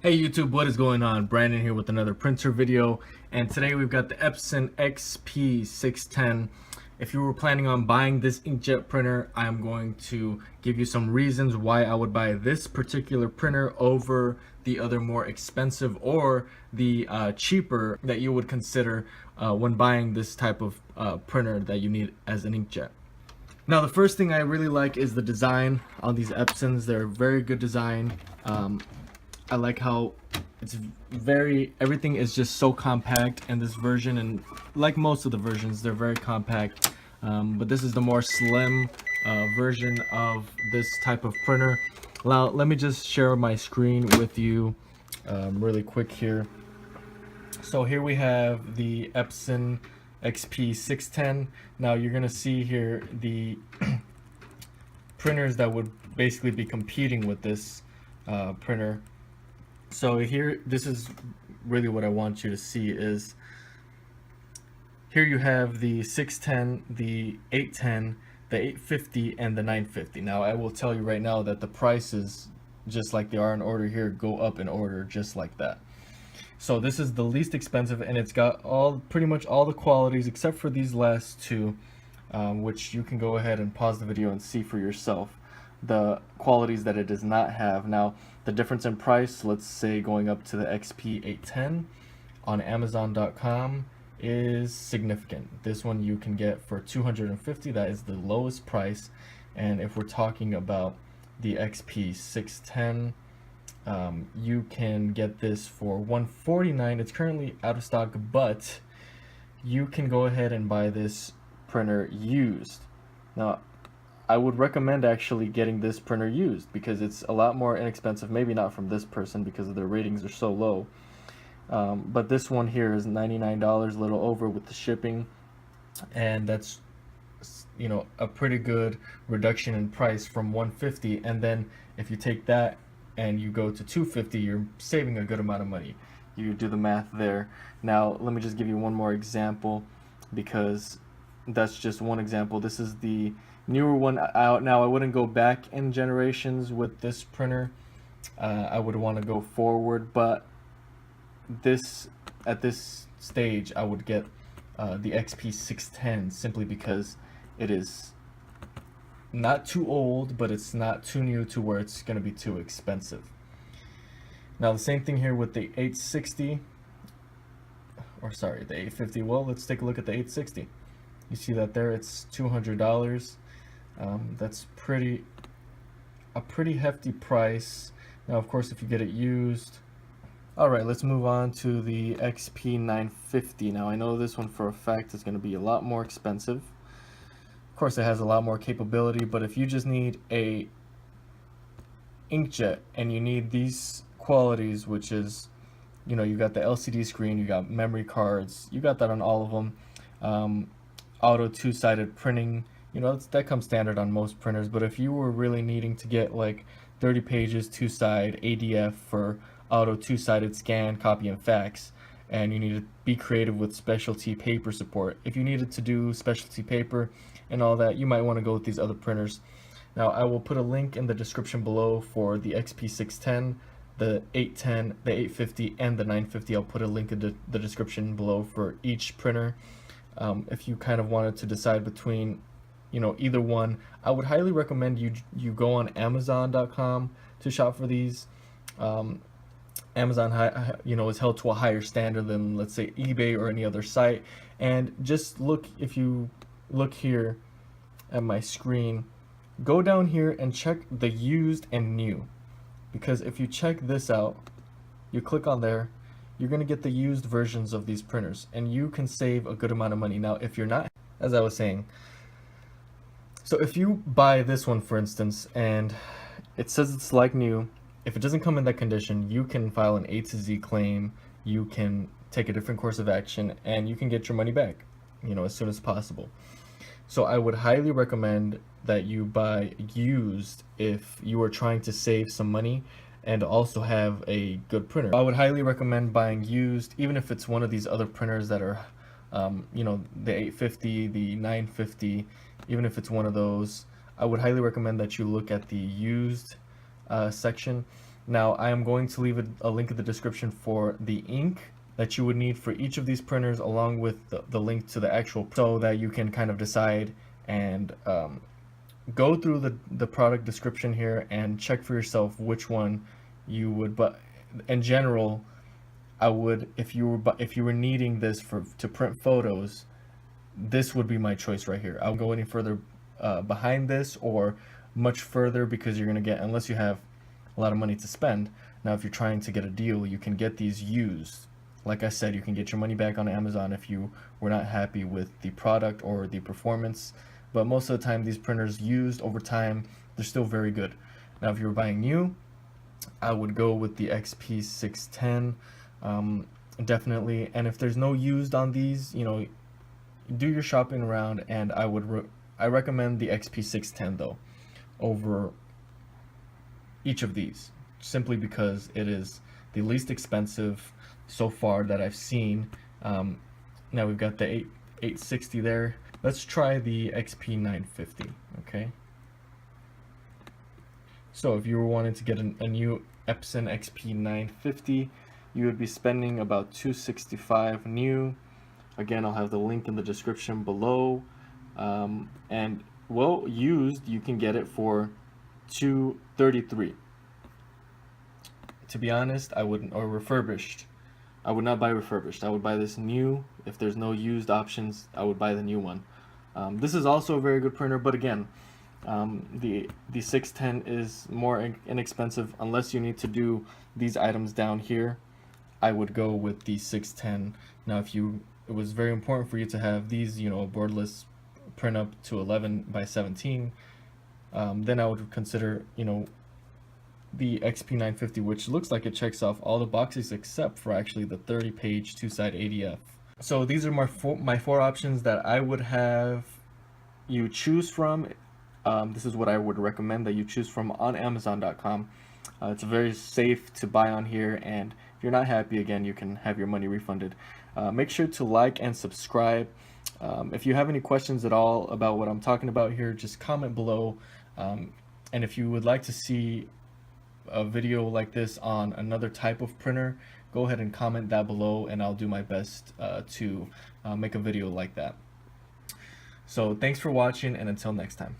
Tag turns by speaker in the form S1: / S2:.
S1: Hey YouTube, what is going on? Brandon here with another printer video, and today we've got the Epson XP-610. If you were planning on buying this inkjet printer, I'm going to give you some reasons why I would buy this particular printer over the other more expensive or the cheaper that you would consider when buying this type of printer that you need as an inkjet. Now, the first thing I really like is the design on these Epsons. They're a very good design. I like how everything is just so compact in this version, and like most of the versions, they're very compact. But this is the more slim version of this type of printer. Now, let me just share my screen with you really quick here. So here we have the Epson XP-610. Now you're gonna see here the printers that would basically be competing with this printer. So here, this is really what I want you to see is, here you have the 610, the 810, the 850, and the 950. Now I will tell you right now that the prices, just like they are in order here, go up in order just like that. So this is the least expensive, and it's got pretty much all the qualities except for these last two, which you can go ahead and pause the video and see for yourself the qualities that it does not have. Now, the difference in price, let's say going up to the XP-810 on Amazon.com, is significant. This one you can get for $250. That is the lowest price. And if we're talking about the XP-610, you can get this for $149. It's currently out of stock, but you can go ahead and buy this printer used. Now, I would recommend actually getting this printer used because it's a lot more inexpensive. Maybe not from this person because their ratings are so low. But this one here is $99, a little over with the shipping, and that's, you know, a pretty good reduction in price from $150. And then if you take that and you go to $250, you're saving a good amount of money. You do the math there. Now let me just give you one more example, because that's just one example. This is the newer one out now. I wouldn't go back in generations with this printer. I would want to go forward, but at this stage I would get the XP-610 simply because it is not too old, but it's not too new to where it's going to be too expensive. Now the same thing here with the 860, or sorry, the 850. Well, let's take a look at the 860. You see that there, it's $200. That's a pretty hefty price. Now, of course, if you get it used. All right, let's move on to the XP-950. Now, I know this one for a fact is going to be a lot more expensive. Of course, it has a lot more capability, but if you just need a inkjet and you need these qualities, which is, you know, you got the LCD screen, you got memory cards, you got that on all of them. Auto two-sided printing, you know, that comes standard on most printers. But if you were really needing to get like 30 pages two-side ADF for auto two-sided scan, copy, and fax, and you need to be creative with specialty paper support, if you needed to do specialty paper and all that, you might want to go with these other printers. Now I will put a link in the description below for the XP-610, the 810, the 850, and the 950. I'll put a link in the description below for each printer. If you kind of wanted to decide between, you know, either one, I would highly recommend you go on Amazon.com to shop for these. Amazon, you know, is held to a higher standard than, let's say, eBay or any other site. And just look, if you look here at my screen, go down here and check the used and new, because if you check this out, you click on there, you're going to get the used versions of these printers, and you can save a good amount of money. Now, if you're not, as I was saying, so if you buy this one, for instance, and it says it's like new, if it doesn't come in that condition, you can file an A to Z claim, you can take a different course of action, and you can get your money back, you know, as soon as possible. So I would highly recommend that you buy used if you are trying to save some money and also have a good printer. I would highly recommend buying used, even if it's one of these other printers that are, you know, the 850, the 950, even if it's one of those. I would highly recommend that you look at the used section. Now I am going to leave a link in the description for the ink that you would need for each of these printers, along with the link to the actual, so that you can kind of decide and go through the product description here and check for yourself which one you would. But in general, I would, if you were needing this to print photos, this would be my choice right here. I won't go any further behind this or much further, because you're gonna get, unless you have a lot of money to spend. Now if you're trying to get a deal, you can get these used. Like I said, you can get your money back on Amazon if you were not happy with the product or the performance. But most of the time, these printers used over time, they're still very good. Now if you were buying new, I would go with the XP-610, definitely. And if there's no used on these, you know, do your shopping around, and I recommend the XP-610 though over each of these, simply because it is the least expensive so far that I've seen. Now we've got the 860 there. Let's try the XP-950. Okay, so if you were wanting to get a new Epson XP-950, you would be spending about $265 new. Again, I'll have the link in the description below. And well, used, you can get it for $233. To be honest, I wouldn't, or refurbished, I would not buy refurbished. I would buy this new. If there's no used options, I would buy the new one. This is also a very good printer, but again, the 610 is more inexpensive. Unless you need to do these items down here, I would go with the 610. Now if it was very important for you to have these, you know, a borderless print up to 11 by 17, then I would consider, you know, the XP-950, which looks like it checks off all the boxes except for actually the 30-page two-side ADF. So these are my four options that I would have you choose from. This is what I would recommend that you choose from on Amazon.com. It's very safe to buy on here, and if you're not happy, again, you can have your money refunded. Make sure to like and subscribe. If you have any questions at all about what I'm talking about here, just comment below. And if you would like to see a video like this on another type of printer, go ahead and comment that below, and I'll do my best to make a video like that. So thanks for watching, and until next time.